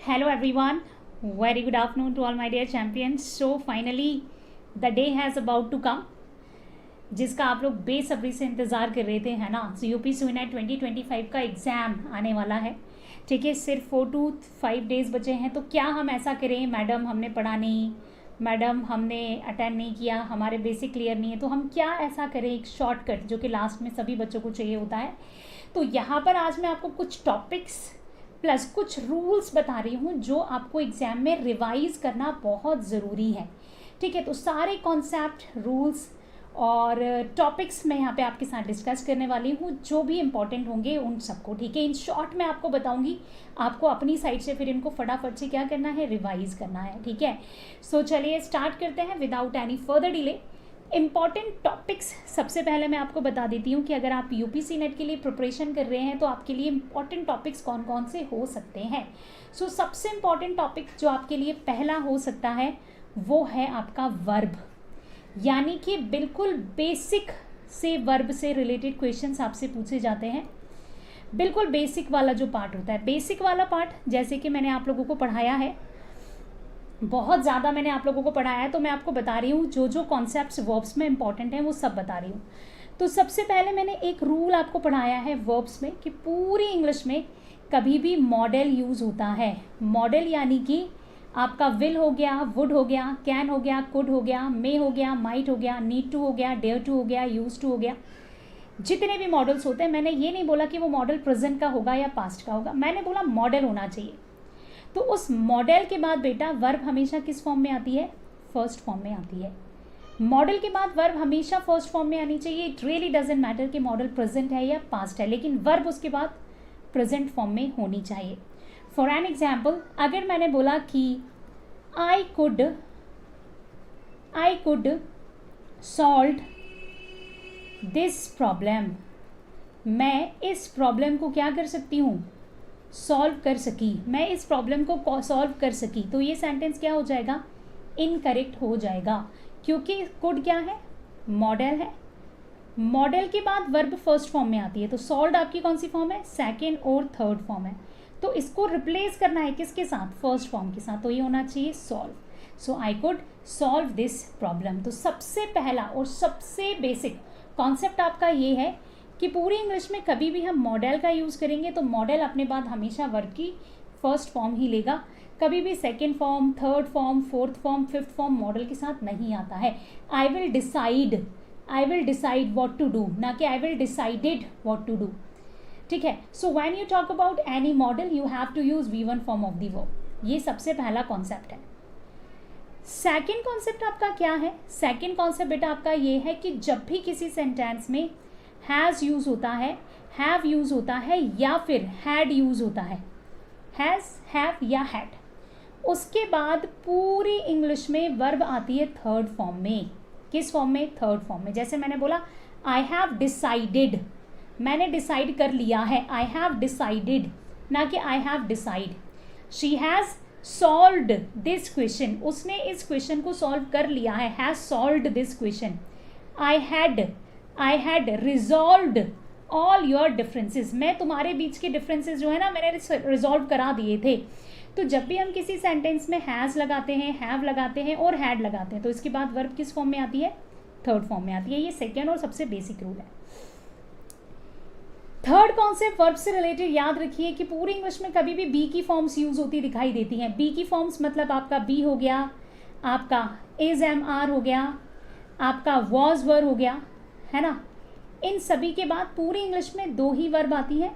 Hello everyone, very good afternoon to all my dear champions. So finally the day has about to come जिसका आप लोग बेसब्री से इंतज़ार कर रहे थे, है ना। सो यूपी सुनेट 2025 का एग्ज़ाम आने वाला है, ठीक है। सिर्फ 4 to 5 डेज़ बचे हैं। तो क्या हम ऐसा करें, मैडम हमने पढ़ा नहीं, मैडम हमने अटेंड नहीं किया, हमारे बेसिक क्लियर नहीं है, तो हम क्या ऐसा करें एक शॉर्टकट जो कि लास्ट में सभी बच्चों को चाहिए होता है। तो यहाँ पर आज मैं आपको कुछ टॉपिक्स प्लस कुछ रूल्स बता रही हूँ जो आपको एग्ज़ाम में रिवाइज करना बहुत ज़रूरी है, ठीक है। तो सारे कॉन्सेप्ट, रूल्स और टॉपिक्स मैं यहाँ पे आपके साथ डिस्कस करने वाली हूँ, जो भी इम्पोर्टेंट होंगे उन सबको, ठीक है। इन शॉर्ट मैं आपको बताऊँगी, आपको अपनी साइड से फिर इनको फटाफट से क्या करना है, रिवाइज करना है, ठीक है। सो चलिए स्टार्ट करते हैं without any further delay. Important topics सबसे पहले मैं आपको बता देती हूँ कि अगर आप यूपीसी नेट के लिए प्रिपरेशन कर रहे हैं तो आपके लिए इम्पॉर्टेंट टॉपिक्स कौन कौन से हो सकते हैं। सो सबसे इम्पॉर्टेंट टॉपिक जो आपके लिए पहला हो सकता है वो है आपका वर्ब, यानी कि बिल्कुल बेसिक से वर्ब से रिलेटेड क्वेश्चंस आपसे पूछे जाते हैं। बिल्कुल बेसिक वाला जो पार्ट होता है, बेसिक वाला पार्ट जैसे कि मैंने आप लोगों को पढ़ाया है, बहुत ज़्यादा मैंने आप लोगों को पढ़ाया है, तो मैं आपको बता रही हूँ जो जो कॉन्सेप्ट्स वर्ब्स में इंपॉर्टेंट हैं वो सब बता रही हूँ। तो सबसे पहले मैंने एक रूल आपको पढ़ाया है वर्ब्स में कि पूरी इंग्लिश में कभी भी मॉडल यूज़ होता है। मॉडल यानी कि आपका विल हो गया, वुड हो गया, कैन हो गया, कुड हो गया, मे हो गया, माइट हो गया, नीड टू हो गया, डेयर टू हो गया, यूज टू हो गया। जितने भी मॉडल्स होते हैं, मैंने ये नहीं बोला कि वो मॉडल प्रेजेंट का होगा या पास्ट का होगा, मैंने बोला मॉडल होना चाहिए। तो उस मॉडल के बाद बेटा वर्ब हमेशा किस फॉर्म में आती है, फर्स्ट फॉर्म में आती है। मॉडल के बाद वर्ब हमेशा फर्स्ट फॉर्म में आनी चाहिए। इट रियली डजेंट मैटर कि मॉडल प्रेजेंट है या पास्ट है, लेकिन वर्ब उसके बाद प्रेजेंट फॉर्म में होनी चाहिए। फॉर एन एग्जाम्पल, अगर मैंने बोला कि I could solve this problem, मैं इस प्रॉब्लम को क्या कर सकती हूँ, सॉल्व कर सकी, मैं इस प्रॉब्लम को सॉल्व कर सकी, तो ये सेंटेंस क्या हो जाएगा, इनकरेक्ट हो जाएगा, क्योंकि कुड क्या है, मॉडल है। मॉडल के बाद वर्ब फर्स्ट फॉर्म में आती है, तो सॉल्व आपकी कौन सी फॉर्म है, सेकेंड और थर्ड फॉर्म है। तो इसको रिप्लेस करना है किसके साथ, फर्स्ट फॉर्म के साथ, तो ये होना चाहिए solve. So I could solve this problem. तो सबसे पहला और सबसे बेसिक कॉन्सेप्ट आपका ये है कि पूरी इंग्लिश में कभी भी हम मॉडल का यूज़ करेंगे तो मॉडल अपने बाद हमेशा वर्ब की फर्स्ट फॉर्म ही लेगा, कभी भी second form, third form, fourth form, fifth form model के साथ नहीं आता है। I will decide what to do, ना कि I will decided what to do, ठीक है। So when you talk about any model you have to use V1 form of the verb. ये सबसे पहला कॉन्सेप्ट है। सेकेंड कॉन्सेप्ट आपका क्या है, सेकेंड कॉन्सेप्ट बेटा आपका ये है कि जब भी किसी सेंटेंस में हैज़ यूज़ होता है, हैव यूज़ होता है या फिर हैड यूज़ होता है, हैज़, हैव या हैड, उसके बाद पूरी इंग्लिश में वर्ब आती है थर्ड फॉर्म में। किस फॉर्म में, थर्ड फॉर्म में। जैसे मैंने बोला आई हैव डिसाइडेड, मैंने डिसाइड कर लिया है, आई हैव डिसाइडेड, ना कि I have decide. She has solved this question, उसने इस क्वेश्चन को सॉल्व कर लिया है, has solved this question. I had resolved all your differences, मैं तुम्हारे बीच के डिफरेंसेस जो है ना मैंने रिजॉल्व करा दिए थे। तो जब भी हम किसी सेंटेंस में हैज़ लगाते हैं, हैव लगाते हैं और हैड लगाते हैं तो इसके बाद वर्ब किस फॉर्म में आती है, थर्ड फॉर्म में आती है। ये सेकेंड और सबसे बेसिक रूल है। थर्ड कॉन्सेप्ट वर्ब से रिलेटेड याद रखिए कि पूरी इंग्लिश में कभी भी बी की फॉर्म्स यूज होती दिखाई देती हैं। बी की फॉर्म्स मतलब आपका बी हो गया, आपका इज एम आर हो गया, आपका वॉज वर हो गया, है ना। इन सभी के बाद पूरी इंग्लिश में दो ही वर्ब आती है,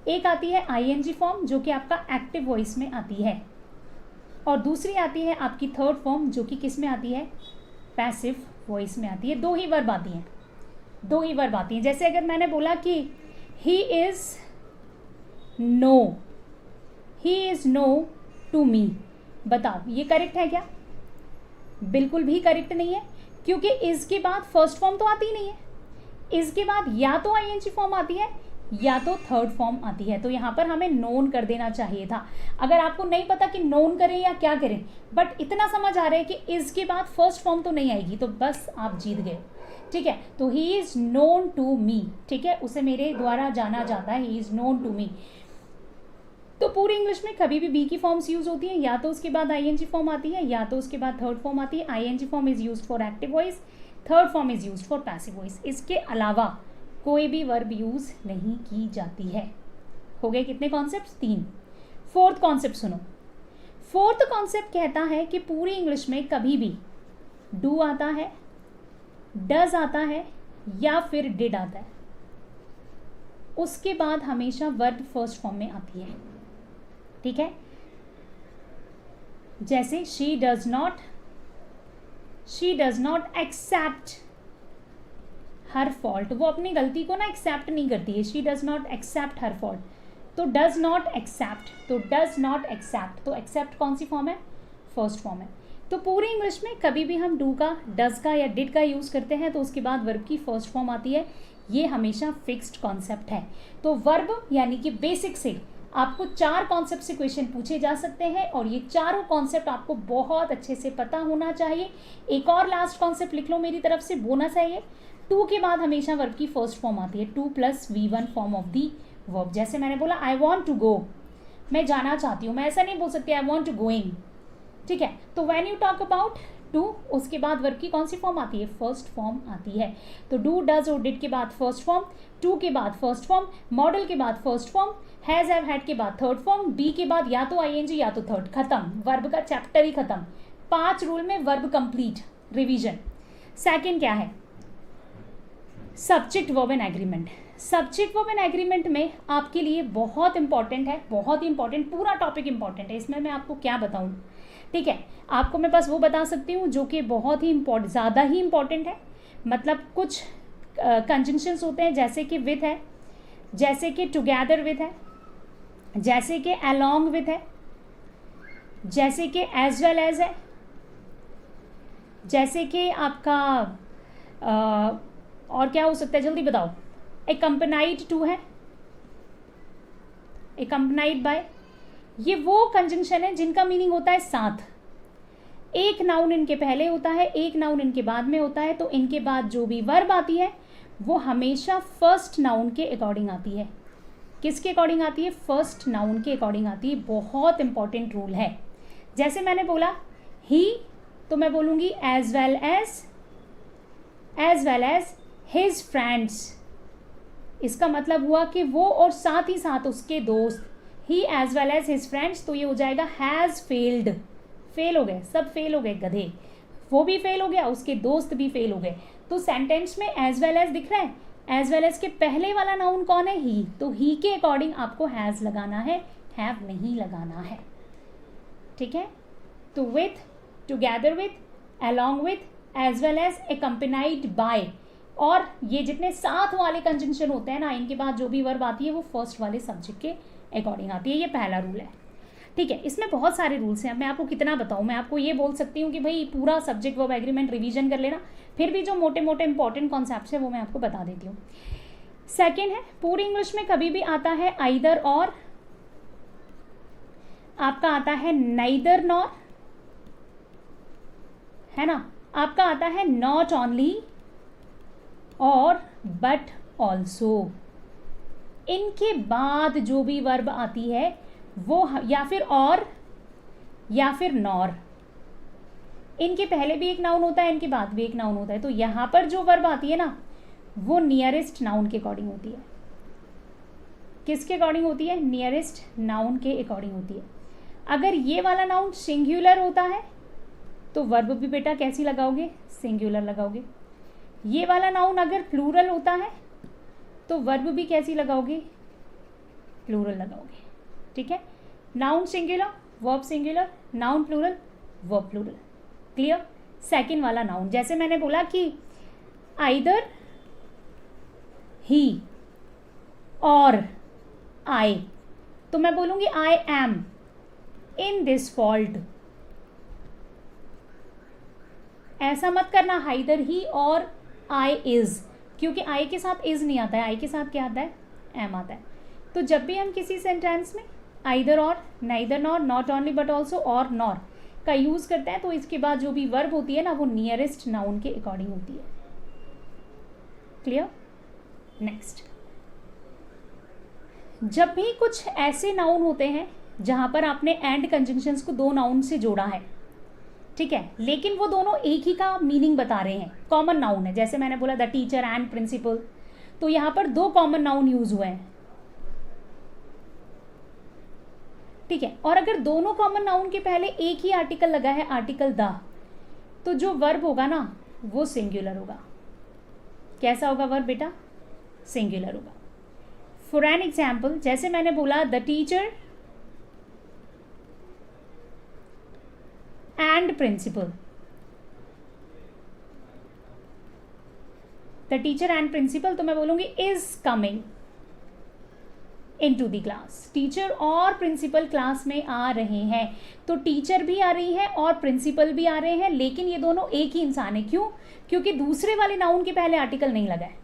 एक आती है आईएनजी फॉर्म जो कि आपका एक्टिव वॉइस में आती है, और दूसरी आती है आपकी थर्ड फॉर्म जो कि किस में आती है, पैसिव वॉइस में आती है। दो ही वर्ब आती हैं, दो ही वर्ब आती हैं। जैसे अगर मैंने बोला कि he is know to me, बताओ ये करेक्ट है क्या, बिल्कुल भी करेक्ट नहीं है, क्योंकि इज के बाद फर्स्ट फॉर्म तो आती ही नहीं है। इसके बाद या तो आईएनजी फॉर्म आती है या तो थर्ड फॉर्म आती है, तो यहाँ पर हमें नोन कर देना चाहिए था। अगर आपको नहीं पता कि नोन करें या क्या करें, बट इतना समझ आ रहा है कि इज के बाद फर्स्ट फॉर्म तो नहीं आएगी, तो बस आप जीत गए, ठीक है। तो he is known to me, ठीक है, उसे मेरे द्वारा जाना जाता है, he is known to me. तो पूरे इंग्लिश में कभी भी बी की फॉर्म्स यूज होती है, या तो उसके बाद आईएनजी फॉर्म आती है या तो उसके बाद थर्ड फॉर्म आती है. ING form is used for active voice, third form is used for passive voice. इसके अलावा कोई भी वर्ब यूज नहीं की जाती है. हो गए कितने कॉन्सेप्ट्स? 3. फोर्थ कॉन्सेप्ट सुनो. फोर्थ कॉन्सेप्ट कहता है कि पूरी इंग्लिश में कभी भी डू आता है, डज आता है या फिर डिड आता है, उसके बाद हमेशा वर्ब फर्स्ट फॉर्म में आती है. ठीक है, जैसे she does not accept her fault. वो अपनी गलती को ना एक्सेप्ट नहीं करती है. She does not accept her fault, तो डज नॉट एक्सेप्ट, तो डज नॉट एक्सेप्ट, तो एक्सेप्ट कौन सी फॉर्म है? फर्स्ट फॉर्म है. तो पूरी इंग्लिश में कभी भी हम डू का, डज का या डिड का यूज करते हैं तो उसके बाद वर्ब की फर्स्ट फॉर्म आती है. ये हमेशा फिक्स्ड कॉन्सेप्ट है. तो वर्ब यानी कि बेसिक से आपको 4 कॉन्सेप्ट से क्वेश्चन पूछे जा सकते हैं और ये चारों कॉन्सेप्ट आपको बहुत अच्छे से पता होना चाहिए. एक और लास्ट कॉन्सेप्ट लिख लो मेरी तरफ से, बोनस है ये. टू के बाद हमेशा वर्ब की फर्स्ट फॉर्म आती है. 2 + V1 form of the verb. जैसे मैंने बोला आई वॉन्ट टू गो, मैं जाना चाहती हूँ. मैं ऐसा नहीं बोल सकती आई वॉन्ट टू गोइंग. ठीक है, तो when you talk about two, उसके बाद वर्ब की कौन सी फॉर्म आती है? फर्स्ट फॉर्म आती है. तो डू, डज और डिड के बाद फर्स्ट फॉर्म, टू के बाद फर्स्ट फॉर्म, मॉडल के बाद first form, has have had के बाद थर्ड फॉर्म, बी के बाद या तो आईएनजी या तो थर्ड. खत्म, वर्ब का चैप्टर ही खत्म. 5 रूल में वर्ब कंप्लीट. रिवीजन. सेकंड क्या है? Subject verb and agreement. Subject verb and agreement में आपके लिए बहुत इंपॉर्टेंट है, बहुत इंपॉर्टेंट. पूरा टॉपिक इंपॉर्टेंट है. इसमें मैं आपको क्या बताऊं? ठीक है, आपको मैं बस वो बता सकती हूँ जो कि बहुत ही ज़्यादा ही इंपॉर्टेंट है. मतलब कुछ कंजंक्शंस होते हैं जैसे कि विथ है, जैसे कि टुगेदर विथ है, जैसे कि अलोंग विथ है, जैसे कि एज वेल एज है, जैसे कि आपका और क्या हो सकता है? जल्दी बताओ. एक्कम्पनाइड टू है, एक्कम्पनाइड बाय. ये वो कंजंक्शन है जिनका मीनिंग होता है साथ. एक नाउन इनके पहले होता है, एक नाउन इनके बाद में होता है. तो इनके बाद जो भी वर्ब आती है वो हमेशा फर्स्ट नाउन के अकॉर्डिंग आती है. किसके अकॉर्डिंग आती है? फर्स्ट नाउन के अकॉर्डिंग आती है. बहुत इंपॉर्टेंट रूल है. जैसे मैंने बोला ही, तो मैं बोलूँगी as well as his friends. इसका मतलब हुआ कि वो और साथ ही साथ उसके दोस्त. ही as well as his friends, तो ये हो जाएगा हैज़ फेल्ड. फेल हो गए, सब फेल हो गए, गधे. वो भी फेल हो गया, उसके दोस्त भी फेल हो गए. तो सेंटेंस में एज वेल एज दिख रहा है. एज वेल एज के पहले वाला नाउन कौन है? ही. तो ही के अकॉर्डिंग आपको हैज़ लगाना है, हैव नहीं लगाना है. ठीक है, तो with, together with, along with, as well as, accompanied by. और ये जितने साथ वाले कंजंक्शन होते हैं ना, इनके बाद जो भी वर्ब आती है वो फर्स्ट वाले सब्जेक्ट के अकॉर्डिंग आती है. ये पहला रूल है. ठीक है, इसमें बहुत सारे रूल्स हैं. मैं आपको कितना बताऊं? मैं आपको ये बोल सकती हूँ कि भाई पूरा सब्जेक्ट वर्ब एग्रीमेंट रिवीजन कर लेना. फिर भी जो मोटे मोटे इंपॉर्टेंट कॉन्सेप्ट्स है वो मैं आपको बता देती हूँ. सेकेंड है, पूरी इंग्लिश में कभी भी आता है आइदर और, आपका आता है नाइदर नॉर, है ना. आपका आता है नॉट ओनली और बट ऑल्सो. इनके बाद जो भी वर्ब आती है वो या फिर और या फिर नॉर. इनके पहले भी एक नाउन होता है, इनके बाद भी एक नाउन होता है. तो यहाँ पर जो वर्ब आती है ना वो नियरेस्ट नाउन के अकॉर्डिंग होती है. किसके अकॉर्डिंग होती है? नियरेस्ट नाउन के अकॉर्डिंग होती है. अगर ये वाला नाउन सिंगुलर होता है तो वर्ब भी बेटा कैसी लगाओगे? सिंगुलर लगाओगे. ये वाला नाउन अगर प्लूरल होता है तो वर्ब भी कैसी लगाओगे? प्लूरल लगाओगे. ठीक है, noun singular, verb singular, noun plural, verb plural. Clear? Second वाला नाउन, जैसे मैंने बोला कि आइदर ही और आई, तो मैं बोलूंगी I am in this fault. ऐसा मत करना आइदर ही और आई इज, क्योंकि आई के साथ इज नहीं आता है. आई के साथ क्या आता है? एम आता है. तो जब भी हम किसी सेंटेंस में आइदर और, neither nor, not only but also और नॉर का यूज करते हैं तो इसके बाद जो भी वर्ब होती है ना वो नियरेस्ट नाउन के अकॉर्डिंग होती है. क्लियर? नेक्स्ट, जब भी कुछ ऐसे नाउन होते हैं जहाँ पर आपने एंड कंजंक्शंस को दो नाउन से जोड़ा है, ठीक है, लेकिन वो दोनों एक ही का मीनिंग बता रहे हैं, कॉमन नाउन है। जैसे मैंने बोला द टीचर एंड प्रिंसिपल, तो यहाँ पर दो कॉमन नाउन यूज हुए हैं, ठीक है। और अगर दोनों कॉमन नाउन के पहले एक ही आर्टिकल लगा है, आर्टिकल द, तो जो वर्ब होगा ना वो सिंगुलर होगा। कैसा होगा वर्ब बेटा? सिंगुलर होगा। फॉर एन एग्जाम्पल, जैसे मैंने बोला the teacher and principal, the teacher and principal, तो मैं बोलूंगी is coming into the class. Teacher और प्रिंसिपल क्लास में आ रहे हैं, तो टीचर भी आ रही है और प्रिंसिपल भी आ रहे हैं, लेकिन ये दोनों एक ही इंसान है। क्यों? क्योंकि दूसरे वाले नाउन के पहले आर्टिकल नहीं लगा है।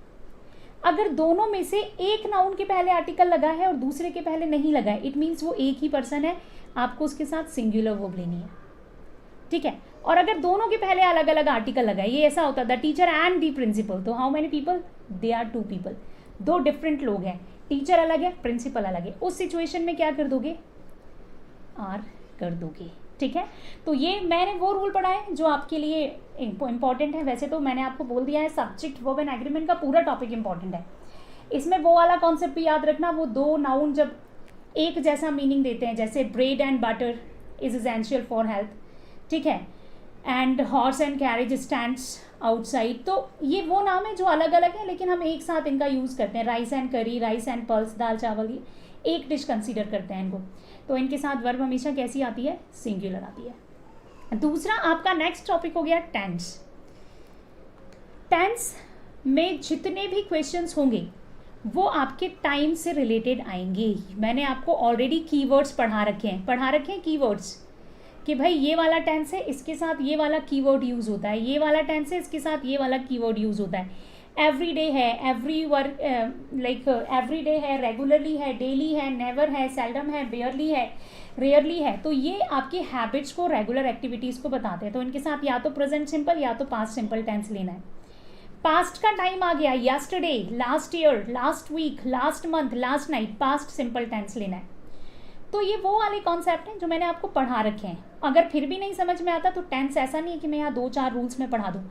अगर दोनों में से एक नाउन के पहले आर्टिकल लगा है और दूसरे के पहले नहीं लगा है, इट मीन्स वो एक ही पर्सन है, आपको उसके साथ सिंगुलर वर्ब लेनी है, ठीक है। और अगर दोनों के पहले अलग अलग आर्टिकल लगा है, ये ऐसा होता है the teacher and the principal, तो how many people? They are 2 people, 2 different लोग हैं, टीचर अलग है, प्रिंसिपल अलग है। उस सिचुएशन में क्या कर दोगे? आर कर दोगे, ठीक है। तो ये मैंने वो रूल पढ़ा है जो आपके लिए इंपॉर्टेंट है। वैसे तो मैंने आपको बोल दिया है सब्जेक्ट वर्ब एंड एग्रीमेंट का पूरा टॉपिक इंपॉर्टेंट है। इसमें वो वाला कॉन्सेप्ट भी याद रखना, वो दो नाउन जब एक जैसा मीनिंग देते हैं, जैसे bread and butter is essential for health, ठीक है, and horse and carriage stands outside, तो ये वो नाम है जो अलग अलग है, लेकिन हम एक साथ इनका यूज़ करते हैं। राइस एंड करी, राइस एंड पल्स, दाल चावल, ये एक डिश कंसीडर करते हैं इनको, तो इनके साथ वर्ब हमेशा कैसी आती है? सिंगुलर आती है। दूसरा आपका नेक्स्ट टॉपिक हो गया टेंस। टेंस में जितने भी क्वेश्चंस होंगे वो आपके टाइम से रिलेटेड आएंगे। मैंने आपको ऑलरेडी कीवर्ड्स पढ़ा रखे हैं कीवर्ड्स, कि भाई ये वाला टेंस है, इसके साथ ये वाला कीवर्ड यूज़ होता है, ये वाला टेंस है, इसके साथ ये वाला कीवर्ड यूज़ होता है। एवरीडे है, एवरीडे है, रेगुलरली है, डेली है, नेवर है, सेल्डम है, बेयरली है, रेयरली है। तो ये आपकी हैबिट्स को, रेगुलर एक्टिविटीज़ को बताते हैं। तो इनके साथ या तो प्रेजेंट सिंपल या तो पास्ट सिंपल टेंस लेना है। पास्ट का टाइम आ गया, yesterday, last year, last week, last month, last night, past simple tense लेना है। तो ये वो वाले कॉन्सेप्ट हैं जो मैंने आपको पढ़ा रखे हैं। अगर फिर भी नहीं समझ में आता तो टेंस ऐसा नहीं है कि मैं यहाँ 2-4 रूल्स में पढ़ा दूँ,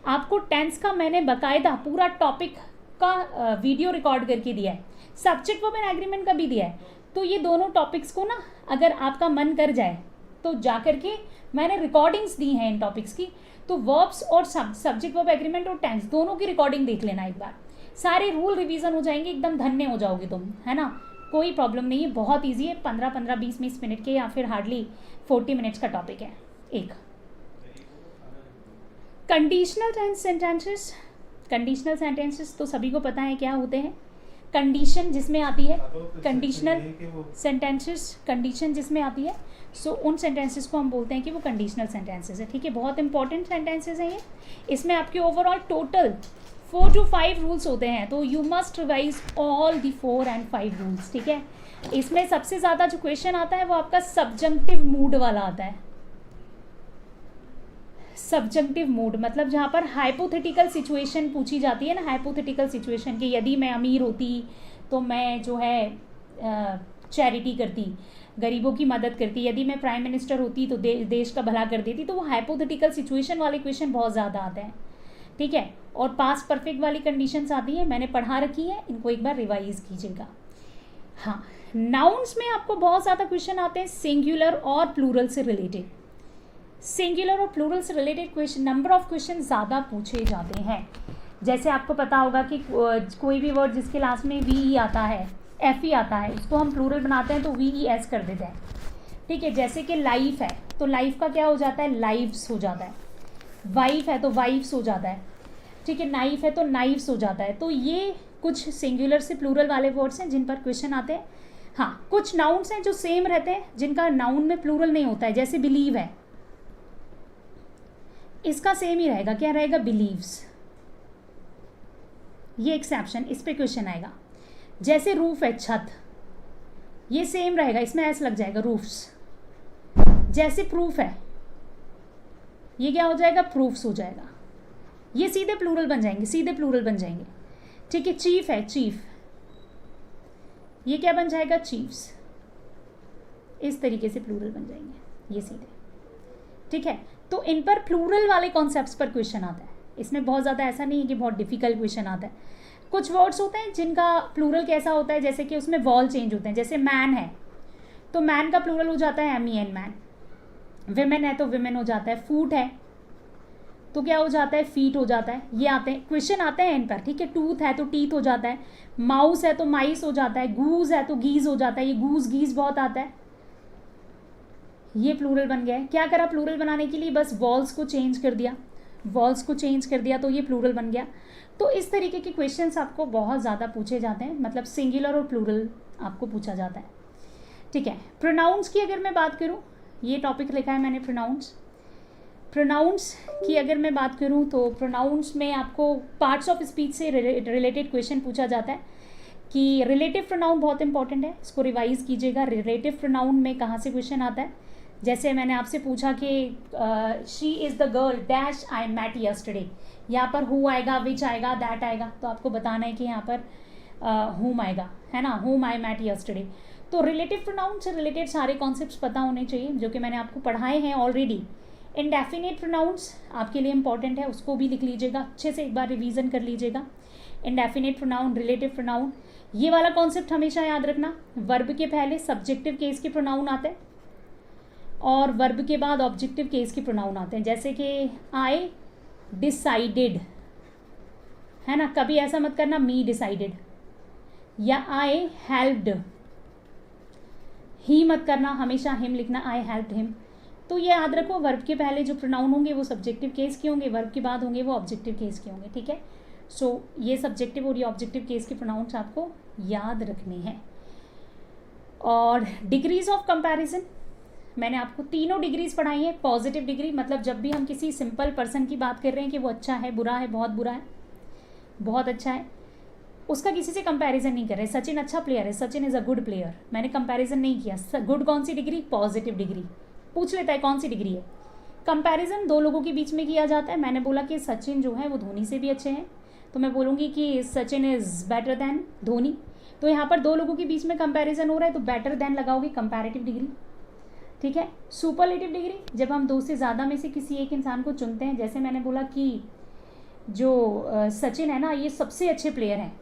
आपको टेंस का मैंने बाकायदा पूरा टॉपिक का वीडियो रिकॉर्ड करके दिया है, सब्जेक्ट वर्ब एंड एग्रीमेंट का भी दिया है। तो ये दोनों टॉपिक्स को ना अगर आपका मन कर जाए तो जा करके मैंने रिकॉर्डिंग्स दी हैं इन टॉपिक्स की, तो वर्ब्स और सब्जेक्ट वर्ब एग्रीमेंट और टेंस दोनों की रिकॉर्डिंग देख लेना एक बार, सारे रूल रिवीजन हो जाएंगे, एकदम धन्य हो जाओगे तुम, है ना। कोई प्रॉब्लम नहीं है, बहुत ईजी है, 15-15, 20-20 मिनट के या फिर हार्डली 40 मिनट्स का टॉपिक है। एक कंडीशनल सेंटेंसेस। कंडीशनल सेंटेंसेस तो सभी को पता है क्या होते हैं। कंडीशन जिसमें आती है, कंडीशनल सेंटेंसेस, कंडीशन जिसमें आती है, सो उन सेंटेंसेस को हम बोलते हैं कि वो कंडीशनल सेंटेंसेस है, ठीक है। बहुत इंपॉर्टेंट सेंटेंसेस हैं ये। इसमें आपके ओवरऑल टोटल 4 to 5 रूल्स होते हैं, तो you must revise all the 4 and 5 rules, ठीक है। इसमें सबसे ज़्यादा जो क्वेश्चन आता है वो आपका सब्जंक्टिव मूड वाला आता है। सब्जंक्टिव मूड मतलब जहाँ पर हाइपोथेटिकल सिचुएशन पूछी जाती है ना, हाइपोथेटिकल सिचुएशन कि यदि मैं अमीर होती तो मैं जो है चैरिटी करती, गरीबों की मदद करती, यदि मैं प्राइम मिनिस्टर होती तो देश का भला कर देती। तो वो हाइपोथेटिकल सिचुएशन वाले क्वेश्चन बहुत ज़्यादा आते हैं, ठीक है। और पास्ट परफेक्ट वाली कंडीशंस आती हैं, मैंने पढ़ा रखी है, इनको एक बार रिवाइज कीजिएगा। हाँ, नाउन्स में आपको बहुत ज़्यादा क्वेश्चन आते हैं सिंगुलर और प्लूरल से रिलेटेड। सिंगुलर और प्लूरल से related question, number of question ज़्यादा पूछे जाते हैं। जैसे आपको पता होगा कि कोई भी वर्ड जिसके लास्ट में वी आता है, एफ ई आता है, उसको हम प्लूरल बनाते हैं तो वी ई एस कर देते हैं, ठीक है। जैसे कि लाइफ है तो लाइफ का क्या हो जाता है? लाइव्स हो जाता है। वाइफ है तो वाइफ्स हो जाता है, ठीक है। नाइफ है तो नाइफ्स हो जाता है। तो ये कुछ सिंगुलर से प्लूरल वाले वर्ड्स हैं जिन पर क्वेश्चन आते हैं। हाँ, कुछ नाउन्स हैं जो सेम रहते हैं जिनका नाउन में प्लूरल नहीं होता है। जैसे बिलीव है, इसका सेम ही रहेगा, क्या रहेगा? बिलीव्स। ये एक्सेप्शन, इस पे क्वेश्चन आएगा। जैसे रूफ है, छत, ये सेम रहेगा, इसमें एस लग जाएगा, रूफ्स। जैसे प्रूफ है, ये क्या हो जाएगा? प्रूफ्स हो जाएगा। ये सीधे प्लूरल बन जाएंगे, सीधे प्लूरल बन जाएंगे, ठीक है। चीफ है, चीफ, ये क्या बन जाएगा? चीफ्स। इस तरीके से प्लूरल बन जाएंगे ये सीधे, ठीक है। तो इन पर प्लूरल वाले कॉन्सेप्ट्स पर क्वेश्चन आता है। इसमें बहुत ज़्यादा ऐसा नहीं है कि बहुत डिफिकल्ट क्वेश्चन आता है। कुछ वर्ड्स होते हैं जिनका प्लूरल कैसा होता है, जैसे कि उसमें वॉल चेंज होते हैं। जैसे मैन है तो मैन का प्लूरल हो जाता है MEN मैन, विमेन है तो विमेन हो जाता है, फूट है तो क्या हो जाता है, फीट हो जाता है। ये आते हैं क्वेश्चन आते हैं इन पर, ठीक है। टूथ है तो टीथ हो जाता है, माउस है तो माइस हो जाता है, गूज है तो गीज हो जाता है। ये गूज गीज बहुत आता है, ये प्लूरल बन गया है। क्या करा प्लूरल बनाने के लिए, बस वॉल्स को चेंज कर दिया, वॉल्स को चेंज कर दिया तो ये प्लूरल बन गया। तो इस तरीके के क्वेश्चंस आपको बहुत ज़्यादा पूछे जाते हैं, मतलब सिंगुलर और प्लूरल आपको पूछा जाता है, ठीक है। प्रोनाउंस की अगर मैं बात करूँ, ये टॉपिक लिखा है मैंने प्रोनाउंस की अगर मैं बात करूँ तो प्रोनाउंस में आपको पार्ट्स ऑफ स्पीच से रिलेटेड क्वेश्चन पूछा जाता है कि रिलेटिव प्रोनाउन बहुत इंपॉर्टेंट है, इसको रिवाइज कीजिएगा। रिलेटिव प्रोनाउन में कहाँ से क्वेश्चन आता है, जैसे मैंने आपसे पूछा कि she is the girl dash I met yesterday, यहाँ पर हु आएगा, विच आएगा, दैट आएगा, तो आपको बताना है कि यहाँ पर हुम आएगा, है ना, हुम आई मैट यस्टरडे। तो रिलेटिव प्रोनाउन से रिलेटेड सारे कॉन्सेप्ट्स पता होने चाहिए, जो कि मैंने आपको पढ़ाए हैं ऑलरेडी। इंडेफिनिट प्रोनाउंस आपके लिए इंपॉर्टेंट है, उसको भी लिख लीजिएगा, अच्छे से एक बार रिवीजन कर लीजिएगा। इंडेफिनिट प्रोनाउन, रिलेटिव प्रोनाउन, ये वाला कॉन्सेप्ट हमेशा याद रखना। वर्ब के पहले सब्जेक्टिव केस के प्रोनाउन आते हैं और वर्ब के बाद ऑब्जेक्टिव केस के प्रोनाउन आते हैं। जैसे कि आई डिसाइडेड, है ना, कभी ऐसा मत करना मी डिसाइडेड, या आई हेल्प्ड, ही मत करना, हमेशा हिम लिखना, आई हेल्प्ड हिम। तो ये याद रखो, वर्ब के पहले जो प्रोनाउन होंगे वो सब्जेक्टिव केस के होंगे, वर्ब के बाद होंगे वो ऑब्जेक्टिव केस के होंगे, ठीक है। सो ये सब्जेक्टिव और ये ऑब्जेक्टिव केस के प्रोनाउंस आपको याद रखने हैं। और डिग्रीज ऑफ कंपैरिजन, मैंने आपको तीनों डिग्रीज पढ़ाई हैं। पॉजिटिव डिग्री मतलब जब भी हम किसी सिंपल पर्सन की बात कर रहे हैं कि वो अच्छा है, बुरा है, बहुत बुरा है, बहुत अच्छा है, उसका किसी से कंपैरिजन नहीं कर रहे। सचिन अच्छा प्लेयर है, Sachin is a good player, मैंने कंपैरिजन नहीं किया। गुड कौन सी डिग्री, पॉजिटिव डिग्री, पूछ लेता है कौन सी डिग्री है। कंपैरिजन दो लोगों के बीच में किया जाता है। मैंने बोला कि सचिन जो है वो धोनी से भी अच्छे हैं, तो मैं बोलूँगी कि Sachin is better than Dhoni. तो यहाँ पर दो लोगों के बीच में कंपैरिजन हो रहा है तो बेटर दैन लगाओगे, कंपैरेटिव डिग्री, ठीक है। सुपरलेटिव डिग्री, जब हम दो से ज़्यादा में से किसी एक इंसान को चुनते हैं, जैसे मैंने बोला कि जो सचिन है ना, ये सबसे अच्छे प्लेयर हैं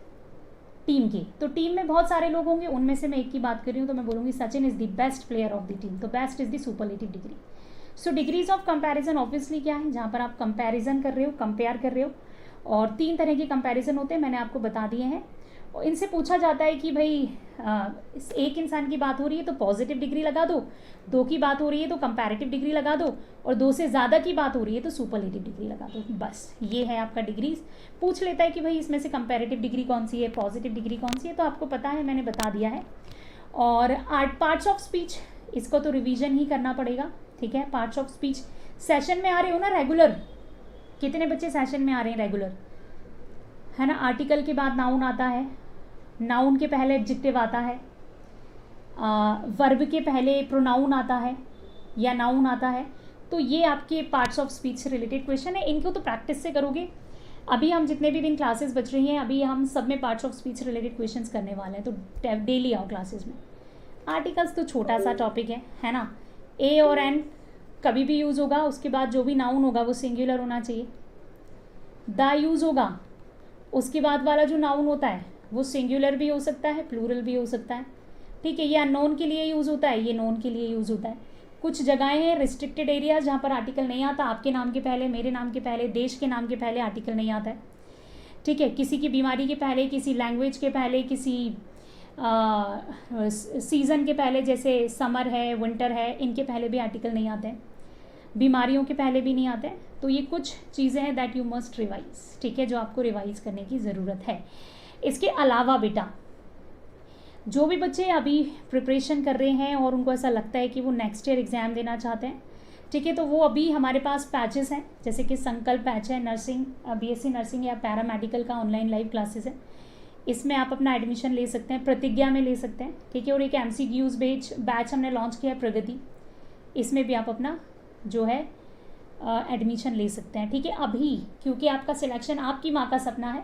टीम के, तो टीम में बहुत सारे लोग होंगे, उनमें से मैं एक की बात कर रही हूँ, तो मैं बोलूँगी Sachin is the best player of the team. तो best is the superlative degree. So degrees of comparison obviously क्या है, जहाँ पर आप कंपैरिजन कर रहे हो, कंपेयर कर रहे हो, और तीन तरह के कंपैरिजन होते हैं, मैंने आपको बता दिए हैं। और इनसे पूछा जाता है कि भाई एक इंसान की बात हो रही है तो पॉजिटिव डिग्री लगा दो, दो की बात हो रही है तो कंपैरेटिव डिग्री लगा दो, और दो से ज़्यादा की बात हो रही है तो सुपरलेटिव डिग्री लगा दो। बस ये है आपका डिग्रीज। पूछ लेता है कि भाई इसमें से कंपैरेटिव डिग्री कौन सी है, पॉजिटिव डिग्री कौन सी है, तो आपको पता है, मैंने बता दिया है। और पार्ट्स ऑफ स्पीच, इसको तो रिविजन ही करना पड़ेगा, ठीक है। पार्ट्स ऑफ स्पीच सेशन में आ रहे हो ना रेगुलर, कितने बच्चे सेशन में आ रहे हैं रेगुलर, है ना। आर्टिकल के बाद नाउन आता है, नाउन के पहले एडजेक्टिव आता है, वर्ब के पहले प्रोनाउन आता है या नाउन आता है। तो ये आपके पार्ट्स ऑफ स्पीच से रिलेटेड क्वेश्चन है, इनको तो प्रैक्टिस से करोगे। अभी हम जितने भी दिन क्लासेस बच रही हैं, अभी हम सब में पार्ट्स ऑफ स्पीच से रिलेटेड क्वेश्चंस करने वाले हैं, तो डेली आओ क्लासेस में। आर्टिकल्स तो छोटा सा टॉपिक है ना। ए और एन कभी भी यूज़ होगा, उसके बाद जो भी नाउन होगा वो सिंगुलर होना चाहिए। द यूज़ होगा, उसके बाद वाला जो नाउन होता है वो सिंगुलर भी हो सकता है, प्लूरल भी हो सकता है, ठीक है। ये अननोन के लिए यूज़ होता है, ये नोन के लिए यूज़ होता है। कुछ जगहें हैं रिस्ट्रिक्टेड एरियाज जहाँ पर आर्टिकल नहीं आता, आपके नाम के पहले, मेरे नाम के पहले, देश के नाम के पहले आर्टिकल नहीं आता है, ठीक है। किसी की बीमारी के पहले, किसी लैंग्वेज के पहले, किसी सीज़न के पहले, जैसे समर है, विंटर है, इनके पहले भी आर्टिकल नहीं आते हैं, बीमारियों के पहले भी नहीं आते हैं। तो ये कुछ चीज़ें हैं दैट यू मस्ट रिवाइज, ठीक है, जो आपको रिवाइज करने की ज़रूरत है। इसके अलावा बेटा, जो भी बच्चे अभी प्रिपरेशन कर रहे हैं और उनको ऐसा लगता है कि वो नेक्स्ट ईयर एग्ज़ाम देना चाहते हैं, ठीक है, तो वो अभी हमारे पास पैचेस हैं, जैसे कि संकल्प पैच है, नर्सिंग, BSc नर्सिंग या पैरामेडिकल का ऑनलाइन लाइव क्लासेस है, इसमें आप अपना एडमिशन ले सकते हैं, प्रतिज्ञा में ले सकते हैं, ठीक है। और एक MCQs बैच हमने लॉन्च किया है, प्रगति, इसमें भी आप अपना जो है एडमिशन ले सकते हैं, ठीक है। अभी क्योंकि आपका सिलेक्शन, आपकी माँ का सपना है,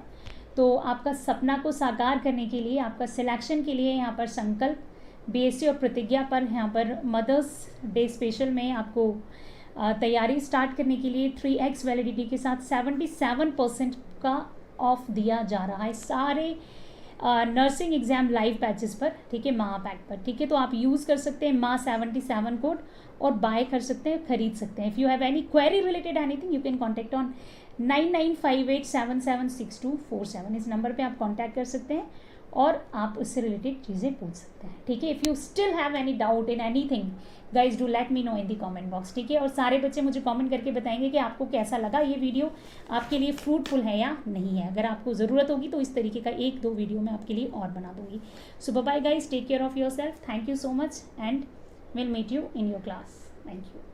तो आपका सपना को साकार करने के लिए, आपका सिलेक्शन के लिए यहाँ पर संकल्प बीएससी और प्रतिज्ञा पर यहाँ पर मदर्स डे स्पेशल में आपको तैयारी स्टार्ट करने के लिए 3x वैलिडिटी के साथ 77% का ऑफ दिया जा रहा है सारे नर्सिंग एग्जाम लाइव बैचेस पर, ठीक है, माँ पैक पर, ठीक है। तो आप यूज़ कर सकते हैं माँ 77 कोड और बाय कर सकते हैं, खरीद सकते हैं। If you have any query related anything you can contact on 9958776247। इस नंबर पे आप कॉन्टैक्ट कर सकते हैं और आप उससे रिलेटेड चीज़ें पूछ सकते हैं, ठीक है। If you still have any doubt in anything guys do let me know in the comment box, ठीक है। और सारे बच्चे मुझे कमेंट करके बताएंगे कि आपको कैसा लगा ये वीडियो, आपके लिए फ्रूटफुल है या नहीं है। अगर आपको ज़रूरत होगी तो इस तरीके का 1-2 वीडियो मैं आपके लिए और बना दूंगी। So bye guys, take care of yourself, thank you so much and will meet you in your class. Thank you.